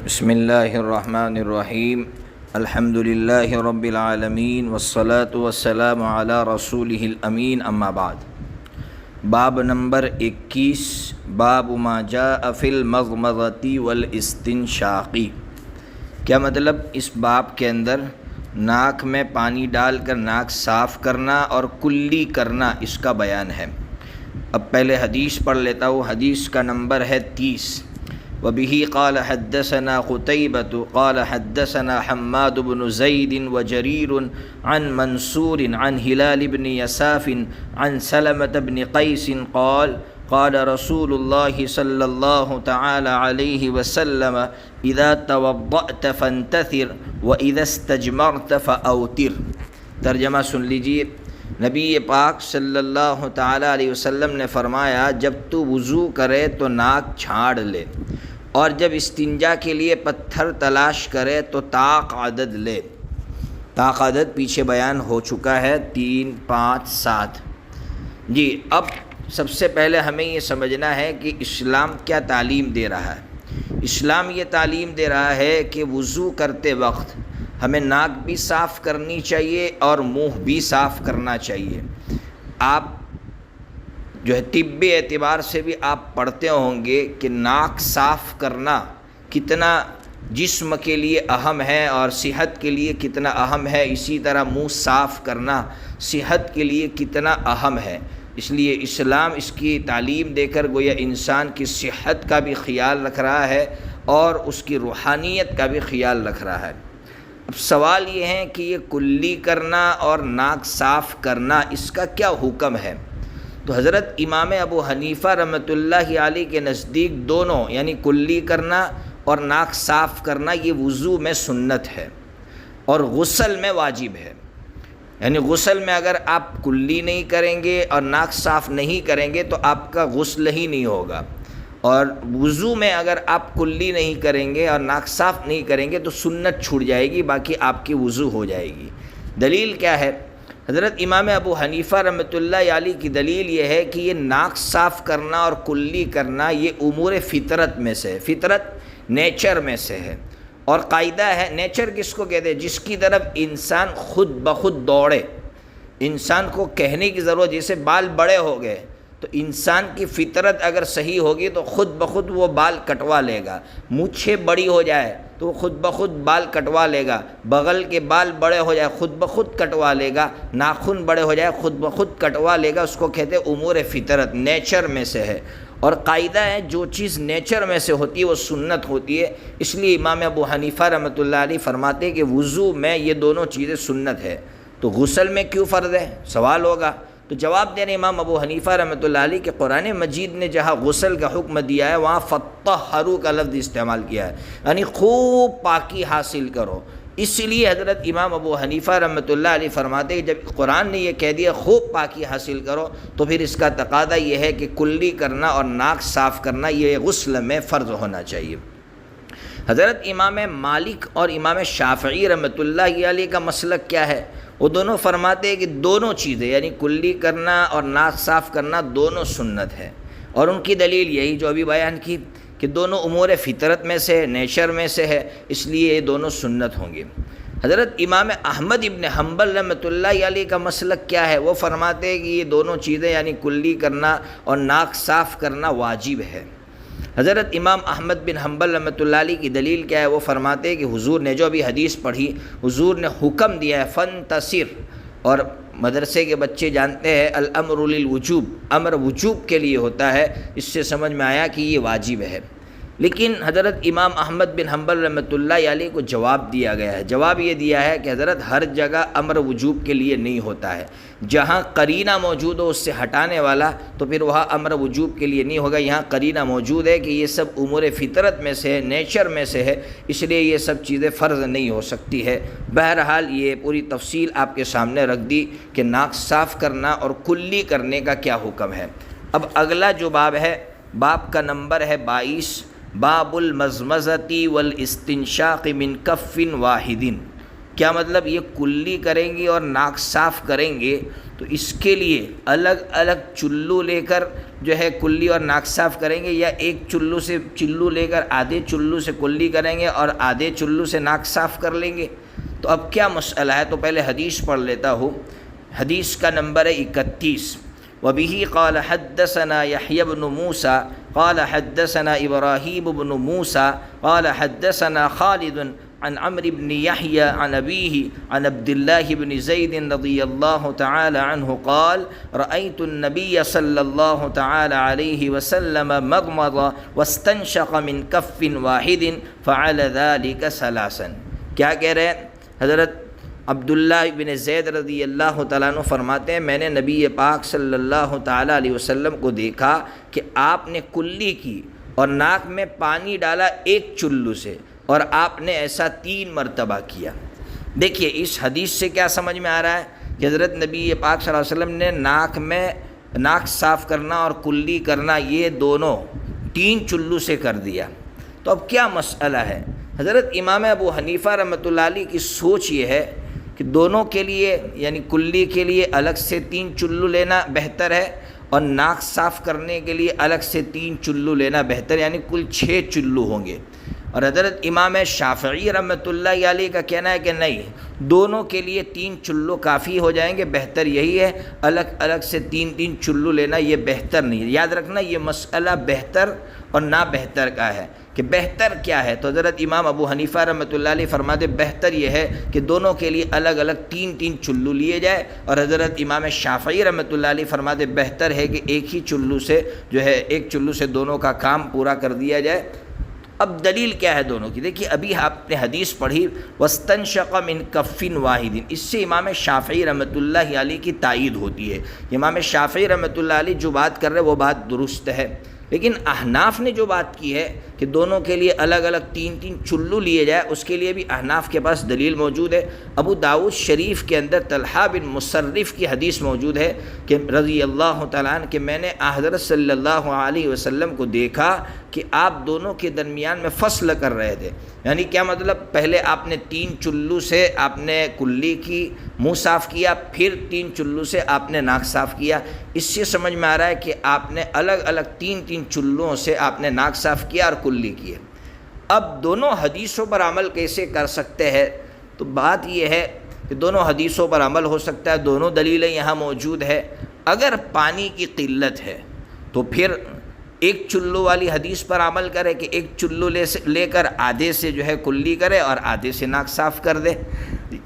بسم اللہ الرحمن الرحیم الحمد للہ رب العالمین والصلاة والسلام علی رسولہ الامین اما بعد۔ باب نمبر 21، باب ما جاء فی المضمضۃ والاستنشاق۔ کیا مطلب اس باب کے اندر ناک میں پانی ڈال کر ناک صاف کرنا اور کلی کرنا، اس کا بیان ہے۔ اب پہلے حدیث پڑھ لیتا ہوں۔ حدیث کا نمبر ہے 30۔ وبه قال حدثنا قتيبة قال حدثنا حماد بن زيد وجرير عن منصور عن هلال بن يساف عن سلمة بن قيس قال قال رسول الله صلى الله تعالى عليه وسلم إذا توضأت فانتثر وإذا استجمرت فأوتر۔ ترجمہ سن لیجیے۔ نبی پاک صلی اللہ تعالیٰ علیہ وسلم نے فرمایا، جب تو وضو کرے تو ناک جھاڑ لے، اور جب استنجا کے لیے پتھر تلاش کرے تو طاق عدد لے۔ طاق عدد پیچھے بیان ہو چکا ہے، 3، 5، 7۔ جی، اب سب سے پہلے ہمیں یہ سمجھنا ہے کہ اسلام کیا تعلیم دے رہا ہے۔ اسلام یہ تعلیم دے رہا ہے کہ وضو کرتے وقت ہمیں ناک بھی صاف کرنی چاہیے اور منہ بھی صاف کرنا چاہیے۔ آپ جو ہے طبی اعتبار سے بھی آپ پڑھتے ہوں گے کہ ناک صاف کرنا کتنا جسم کے لیے اہم ہے اور صحت کے لیے کتنا اہم ہے، اسی طرح منہ صاف کرنا صحت کے لیے کتنا اہم ہے۔ اس لیے اسلام اس کی تعلیم دے کر گویا انسان کی صحت کا بھی خیال رکھ رہا ہے اور اس کی روحانیت کا بھی خیال رکھ رہا ہے۔ اب سوال یہ ہے کہ یہ کلی کرنا اور ناک صاف کرنا، اس کا کیا حکم ہے؟ تو حضرت امام ابو حنیفہ رحمۃ اللہ علیہ کے نزدیک دونوں، یعنی کلی کرنا اور ناک صاف کرنا، یہ وضو میں سنت ہے اور غسل میں واجب ہے۔ یعنی غسل میں اگر آپ کلی نہیں کریں گے اور ناک صاف نہیں کریں گے تو آپ کا غسل ہی نہیں ہوگا، اور وضو میں اگر آپ کلی نہیں کریں گے اور ناک صاف نہیں کریں گے تو سنت چھوٹ جائے گی، باقی آپ کی وضو ہو جائے گی۔ دلیل کیا ہے؟ حضرت امام ابو حنیفہ رحمۃ اللہ علیہ کی دلیل یہ ہے کہ یہ ناک صاف کرنا اور کلی کرنا یہ امور فطرت میں سے ہے، فطرت نیچر میں سے ہے، اور قاعدہ ہے۔ نیچر کس کو کہتے ہیں؟ جس کی طرف انسان خود بخود دوڑے۔ انسان کو کہنے کی ضرورت، جیسے بال بڑے ہو گئے تو انسان کی فطرت اگر صحیح ہوگی تو خود بخود وہ بال کٹوا لے گا۔ مونچھیں بڑی ہو جائے تو وہ خود بخود بال کٹوا لے گا، بغل کے بال بڑے ہو جائے خود بخود کٹوا لے گا، ناخن بڑے ہو جائے خود بخود کٹوا لے گا۔ اس کو کہتے ہیں امور فطرت، نیچر میں سے ہے، اور قاعدہ ہے جو چیز نیچر میں سے ہوتی ہے وہ سنت ہوتی ہے۔ اس لیے امام ابو حنیفہ رحمۃ اللہ علیہ فرماتے ہیں کہ وضو میں یہ دونوں چیزیں سنت ہے، تو غسل میں کیوں فرض ہے؟ سوال ہوگا۔ تو جواب دے رہے امام ابو حنیفہ رحمۃ اللہ علیہ کہ قرآن مجید نے جہاں غسل کا حکم دیا ہے وہاں فطہروا کا لفظ استعمال کیا ہے، یعنی خوب پاکی حاصل کرو۔ اس لیے حضرت امام ابو حنیفہ رحمۃ اللہ علیہ فرماتے ہیں کہ جب قرآن نے یہ کہہ دیا خوب پاکی حاصل کرو تو پھر اس کا تقاضا یہ ہے کہ کلی کرنا اور ناک صاف کرنا یہ غسل میں فرض ہونا چاہیے۔ حضرت امام مالک اور امام شافعی رحمۃ اللہ علیہ کا مسلک کیا ہے؟ وہ دونوں فرماتے ہیں کہ دونوں چیزیں، یعنی کلی کرنا اور ناک صاف کرنا دونوں سنت ہے، اور ان کی دلیل یہی جو ابھی بیان کی کہ دونوں امور فطرت میں سے، نیچر میں سے ہے، اس لیے یہ دونوں سنت ہوں گے۔ حضرت امام احمد ابن حنبل رحمۃ اللہ علیہ کا مسلک کیا ہے؟ وہ فرماتے ہیں کہ یہ دونوں چیزیں یعنی کلی کرنا اور ناک صاف کرنا واجب ہے۔ حضرت امام احمد بن حنبل رحمۃ اللہ علیہ کی دلیل کیا ہے؟ وہ فرماتے ہیں کہ حضور نے جو ابھی حدیث پڑھی، حضور نے حکم دیا ہے فانتصر، اور مدرسے کے بچے جانتے ہیں الامر للوجوب، امر وجوب کے لیے ہوتا ہے، اس سے سمجھ میں آیا کہ یہ واجب ہے۔ لیکن حضرت امام احمد بن حنبل رحمۃ اللہ علیہ کو جواب دیا گیا ہے۔ جواب یہ دیا ہے کہ حضرت ہر جگہ امر وجوب کے لیے نہیں ہوتا ہے، جہاں قرینہ موجود ہو اس سے ہٹانے والا تو پھر وہاں امر وجوب کے لیے نہیں ہوگا۔ یہاں قرینہ موجود ہے کہ یہ سب امور فطرت میں سے ہے، نیچر میں سے ہے، اس لیے یہ سب چیزیں فرض نہیں ہو سکتی ہے۔ بہرحال یہ پوری تفصیل آپ کے سامنے رکھ دی کہ ناک صاف کرنا اور کلی کرنے کا کیا حکم ہے۔ اب اگلا جو باب ہے، باب کا نمبر ہے 22، باب المضمضۃ والاستنشاق من کف واحد۔ کیا مطلب؟ یہ کلی کریں گے اور ناک صاف کریں گے تو اس کے لیے الگ الگ چلو لے کر جو ہے کلی اور ناک صاف کریں گے، یا ایک چلو لے کر آدھے چلو سے کلی کریں گے اور آدھے چلو سے ناک صاف کر لیں گے؟ تو اب کیا مسئلہ ہے؟ تو پہلے حدیث پڑھ لیتا ہوں۔ حدیث کا نمبر ہے 31۔ وبه قال حدثنا يحيى بن موسى قال حدثنا إبراهيم بن موسى قال حدثنا خالد عن عمرو بن يحيى عن أبيه عن عبد الله بن زيد رضي الله تعالى عنه قال رأيت النبي صلى الله تعالى عليه وسلم مضمض واستنشق من كف واحد فعل ذلك ثلاثا۔ کیا کہہ رہے ہیں؟ حضرت عبداللہ بن زید رضی اللہ تعالیٰ عنہ فرماتے ہیں میں نے نبی پاک صلی اللہ تعالیٰ علیہ وسلم کو دیکھا کہ آپ نے کلی کی اور ناک میں پانی ڈالا ایک چلو سے، اور آپ نے ایسا 3 مرتبہ کیا۔ دیکھیے اس حدیث سے کیا سمجھ میں آ رہا ہے کہ حضرت نبی پاک صلی اللہ علیہ وسلم نے ناک صاف کرنا اور کلی کرنا یہ دونوں 3 چلو سے کر دیا۔ تو اب کیا مسئلہ ہے؟ حضرت امام ابو حنیفہ رحمۃ اللہ علیہ کی سوچ یہ ہے کہ دونوں کے لیے یعنی کلی کے لیے الگ سے 3 چلو لینا بہتر ہے، اور ناک صاف کرنے کے لیے الگ سے 3 چلو لینا بہتر، یعنی کل 6 چلو ہوں گے۔ اور حضرت امام شافعی رحمۃ اللہ علیہ کا کہنا ہے کہ نہیں، دونوں کے لیے 3 چلو کافی ہو جائیں گے، بہتر یہی ہے، الگ الگ سے 3 چلو لینا یہ بہتر نہیں ہے۔ یاد رکھنا یہ مسئلہ بہتر اور نا بہتر کا ہے کہ بہتر کیا ہے۔ تو حضرت امام ابو حنیفہ رحمۃ اللہ علیہ فرماتے بہتر یہ ہے کہ دونوں کے لیے الگ الگ 3 چلو لیے جائے، اور حضرت امام شافعی رحمۃ اللہ علیہ فرماتے بہتر ہے کہ ایک ہی چلو سے جو ہے ایک چلو سے دونوں کا کام پورا کر دیا جائے۔ اب دلیل کیا ہے دونوں کی؟ دیکھیے ابھی آپ نے حدیث پڑھی وَاسْتَنْشَقَ مِنْ كَفٍّ وَاحِدٍ، اس سے امام شافعی رحمۃ اللہ علیہ کی تائید ہوتی ہے۔ امام شافعی رحمۃ اللہ علیہ جو بات کر رہے ہیں وہ بات درست ہے، لیکن احناف نے جو بات کی ہے کہ دونوں کے لیے الگ الگ 3 چلو لیے جائے، اس کے لیے بھی احناف کے پاس دلیل موجود ہے۔ ابو داؤد شریف کے اندر طلحہ بن مصرف کی حدیث موجود ہے کہ رضی اللہ تعالیٰ عنہ کہ میں نے حضرت صلی اللہ علیہ وسلم کو دیکھا کہ آپ دونوں کے درمیان میں فصل کر رہے تھے۔ یعنی کیا مطلب؟ پہلے آپ نے 3 چلو سے آپ نے کلی کی منہ صاف کیا، پھر 3 چلو سے آپ نے ناک صاف کیا۔ اس سے سمجھ میں آ رہا ہے کہ آپ نے الگ الگ 3 چلوں سے آپ نے ناک صاف کیا اور کلی کیے۔ اب دونوں حدیثوں پر عمل کیسے کر سکتے ہیں؟ تو بات یہ ہے کہ دونوں حدیثوں پر عمل ہو سکتا ہے، دونوں دلیلیں یہاں موجود ہے۔ اگر پانی کی قلت ہے تو پھر ایک چلو والی حدیث پر عمل کرے کہ ایک چلو لے کر آدھے سے جو ہے کلی کرے اور آدھے سے ناک صاف کر دے،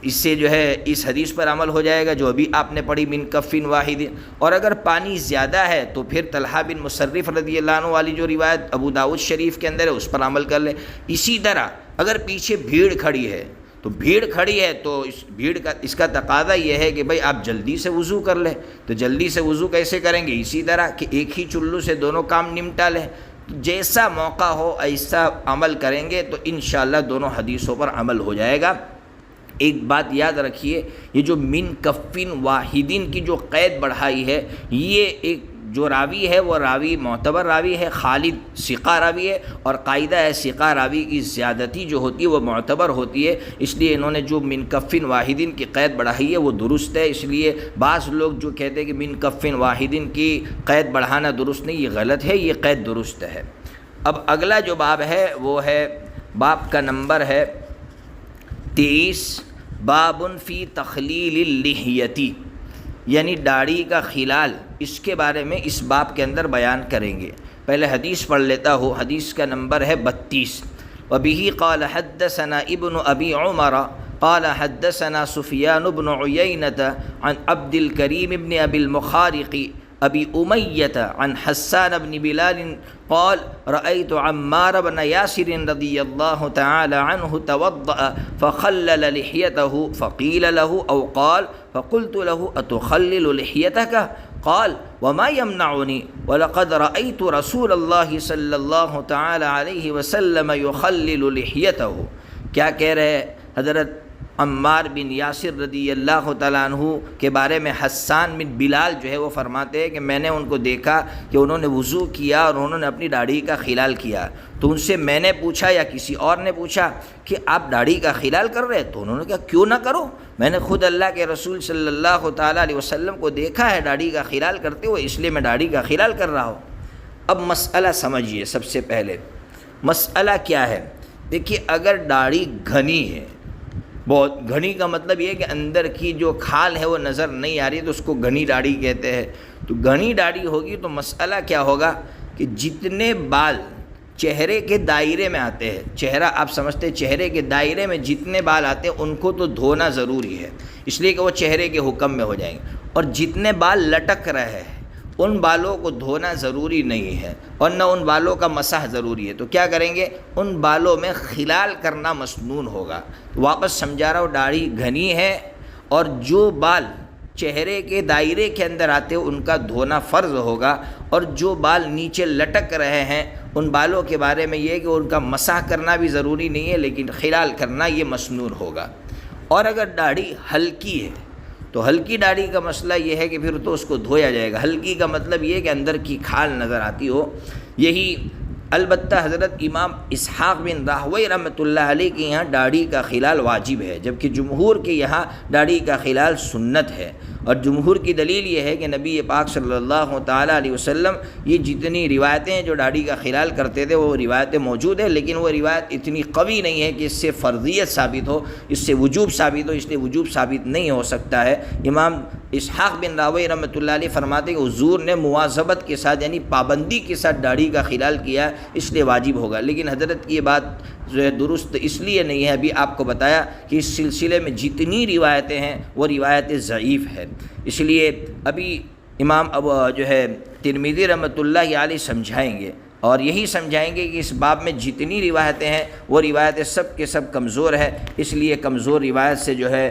اس سے جو ہے اس حدیث پر عمل ہو جائے گا جو ابھی آپ نے پڑھی من کفٍ واحد۔ اور اگر پانی زیادہ ہے تو پھر طلحہ بن مصرف رضی اللہ عنہ والی جو روایت ابو داؤد شریف کے اندر ہے اس پر عمل کر لے۔ اسی طرح اگر پیچھے بھیڑ کھڑی ہے تو اس کا تقاضا یہ ہے کہ بھائی آپ جلدی سے وضو کر لیں، تو جلدی سے وضو کیسے کریں گے؟ اسی طرح کہ ایک ہی چلو سے دونوں کام نمٹا لیں۔ جیسا موقع ہو ایسا عمل کریں گے تو انشاءاللہ دونوں حدیثوں پر عمل ہو جائے گا۔ ایک بات یاد رکھیے، یہ جو من کفٍ واحدٍ کی جو قید بڑھائی ہے، یہ ایک جو راوی ہے وہ راوی معتبر راوی ہے، خالد ثقہ راوی ہے، اور قاعدہ ہے ثقہ راوی کی زیادتی جو ہوتی ہے وہ معتبر ہوتی ہے، اس لیے انہوں نے جو من کفٍ واحدٍ کی قید بڑھائی ہے وہ درست ہے۔ اس لیے بعض لوگ جو کہتے ہیں کہ من کفٍ واحدٍ کی قید بڑھانا درست نہیں، یہ غلط ہے، یہ قید درست ہے۔ اب اگلا جو باب ہے وہ ہے باب کا نمبر ہے 23، باب فی تخلیل اللحیتی، یعنی داڑھی کا خلال، اس کے بارے میں اس باب کے اندر بیان کریں گے۔ پہلے حدیث پڑھ لیتا ہوں، حدیث کا نمبر ہے 32۔ وبه قال حدثنا ابن ابی عمر قال حدثنا سفیان بن عیینة عن عبد الکریم بن ابی المخارق ابی امیۃ عن حسان بن بلال قال رأيت عمار بن ياسر رضي الله تعالى عنه توضأ فخلل لحيته فقيل له أو قال فقلت له أتخلل لحيتك؟ قال وما يمنعني ولقد رأيت رسول الله صلى الله تعالى عليه وسلم يخلل لحيته۔ کیا کہہ رہے حضرت عمار بن یاسر رضی اللہ تعالیٰ عنہ کے بارے میں حسان بن بلال جو ہے وہ فرماتے ہیں کہ میں نے ان کو دیکھا کہ انہوں نے وضو کیا اور انہوں نے اپنی داڑھی کا خلال کیا، تو ان سے میں نے پوچھا یا کسی اور نے پوچھا کہ آپ داڑھی کا خلال کر رہے ہیں؟ تو انہوں نے کہا کیوں نہ کرو، میں نے خود اللہ کے رسول صلی اللہ تعالیٰ علیہ وسلم کو دیکھا ہے داڑھی کا خلال کرتے ہوئے، اس لیے میں داڑھی کا خلال کر رہا ہوں۔ اب مسئلہ سمجھیے، سب سے پہلے مسئلہ کیا ہے؟ دیکھیے، اگر داڑھی گھنی ہے، بہت گھنی کا مطلب یہ ہے کہ اندر کی جو کھال ہے وہ نظر نہیں آ رہی، تو اس کو گھنی داڑھی کہتے ہیں۔ تو گھنی داڑھی ہوگی تو مسئلہ کیا ہوگا کہ جتنے بال چہرے کے دائرے میں آتے ہیں، چہرہ آپ سمجھتے ہیں، چہرے کے دائرے میں جتنے بال آتے ہیں ان کو تو دھونا ضروری ہے، اس لیے کہ وہ چہرے کے حکم میں ہو جائیں گے، اور جتنے بال لٹک رہے ہیں ان بالوں کو دھونا ضروری نہیں ہے، اور نہ ان بالوں کا مسح ضروری ہے۔ تو کیا کریں گے؟ ان بالوں میں خلال کرنا مسنون ہوگا۔ واپس سمجھا رہا ہوں، داڑھی گھنی ہے اور جو بال چہرے کے دائرے کے اندر آتے ہیں ان کا دھونا فرض ہوگا، اور جو بال نیچے لٹک رہے ہیں ان بالوں کے بارے میں یہ ہے کہ ان کا مسح کرنا بھی ضروری نہیں ہے، لیکن خلال کرنا یہ مسنون ہوگا۔ اور اگر داڑھی ہلکی ہے تو ہلکی داڑھی کا مسئلہ یہ ہے کہ پھر تو اس کو دھویا جائے گا۔ ہلکی کا مطلب یہ ہے کہ اندر کی کھال نظر آتی ہو۔ یہی البتہ حضرت امام اسحاق بن راہوی رحمۃ اللہ علیہ کے یہاں داڑھی کا خلال واجب ہے، جبکہ جمہور کے یہاں داڑھی کا خلال سنت ہے، اور جمہور کی دلیل یہ ہے کہ نبی پاک صلی اللہ تعالیٰ علیہ وسلم یہ جتنی روایتیں ہیں جو داڑھی کا خلال کرتے تھے وہ روایتیں موجود ہیں، لیکن وہ روایت اتنی قوی نہیں ہے کہ اس سے فرضیت ثابت ہو، اس سے وجوب ثابت ہو، اس لیے وجوب ثابت نہیں ہو سکتا ہے۔ امام اسحاق بن راہوی رحمۃ اللہ علیہ فرماتے ہیں کہ حضور نے مواظبت کے ساتھ یعنی پابندی کے ساتھ داڑھی کا خلال کیا، اس لیے واجب ہوگا، لیکن حضرت کی یہ بات جو ہے درست اس لیے نہیں ہے، ابھی آپ کو بتایا کہ اس سلسلے میں جتنی روایتیں ہیں وہ روایتیں ضعیف ہیں، اس لیے ابھی امام جو ہے ترمذی رحمۃ اللہ علیہ سمجھائیں گے، اور یہی سمجھائیں گے کہ اس باب میں جتنی روایتیں ہیں وہ روایتیں سب کے سب کمزور ہے، اس لیے کمزور روایت سے جو ہے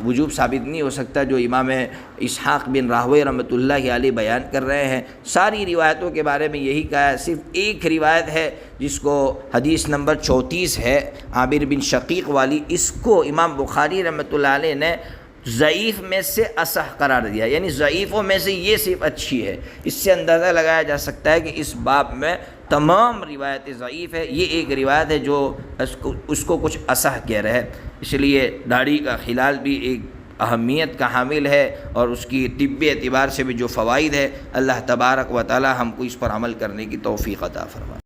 وجوب ثابت نہیں ہو سکتا جو امام اسحاق بن راہوی رحمۃ اللہ علیہ بیان کر رہے ہیں۔ ساری روایتوں کے بارے میں یہی کہا ہے، صرف ایک روایت ہے جس کو حدیث نمبر 34 ہے عامر بن شقیق والی، اس کو امام بخاری رحمۃ اللہ علیہ نے ضعیف میں سے اصح قرار دیا، یعنی ضعیفوں میں سے یہ صرف اچھی ہے۔ اس سے اندازہ لگایا جا سکتا ہے کہ اس باب میں تمام روایتیں ضعیف ہے، یہ ایک روایت ہے جو اس کو کچھ اصح کہہ رہے ہیں۔ اس لیے داڑھی کا خلال بھی ایک اہمیت کا حامل ہے، اور اس کی طبی اعتبار سے بھی جو فوائد ہے، اللہ تبارک و تعالی ہم کو اس پر عمل کرنے کی توفیق عطا فرمائے۔